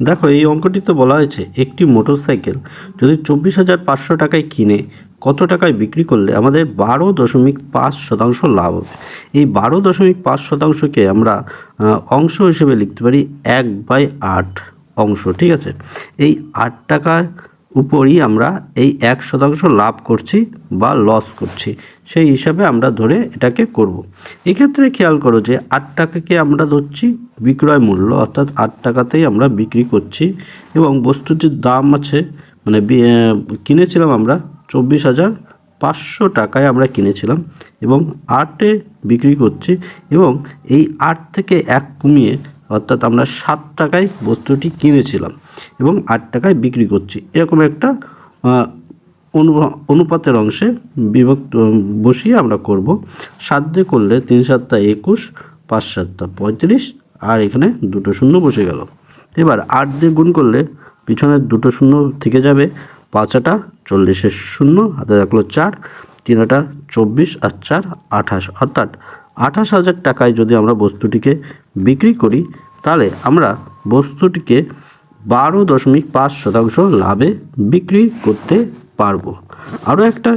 দেখো এই অঙ্কটিতে বলা হয়েছে একটি মোটরসাইকেল যদি 24,500 টাকায় কিনে কত টাকায় বিক্রি করলে আমাদের 12.5% লাভ হবে। এই 12.5%কে আমরা অংশ হিসেবে লিখতে পারি 1/8 অংশ, ঠিক আছে। এই 8 টাকার উপরই আমরা এই 1% লাভ করছি বা লস করছি, সেই হিসাবে আমরা ধরে এটাকে করব। এক্ষেত্রে খেয়াল করো যে 8 টাকাকে আমরা ধরছি বিক্রয় মূল্য, অর্থাৎ 8 টাকাতেই আমরা বিক্রি করছি এবং বস্তুটির দাম আছে মানে কিনেছিলাম আমরা 24,500 টাকায় আমরা কিনেছিলাম এবং 8-এ বিক্রি করছি এবং এই 8 থেকে 1 কমিয়ে অর্থাৎ আমরা 7 টাকায় বস্তুটি কিনেছিলাম এবং 8 টাকায় বিক্রি করছি, এরকম একটা অনুপাতের অংশে বিভক্ত বসিয়ে আমরা করব। 7 দিয়ে করলে 3 7 21, 5 7 35 আর এখানে দুটো শূন্য বসে গেল। এবার 8 দিয়ে গুণ করলে পিছনে দুটো শূন্য থেকে যাবে, 5 8 40 শূন্য, হাতে রাখলো 4, 3 8 24 আর 4 28, অর্থাৎ 28,000 টাকায় যদি আমরা বস্তুটিকে বিক্রি করি তাহলে আমরা বস্তুটিকে 12.5% লাভে বিক্রি করতে পারবো। আরও একটা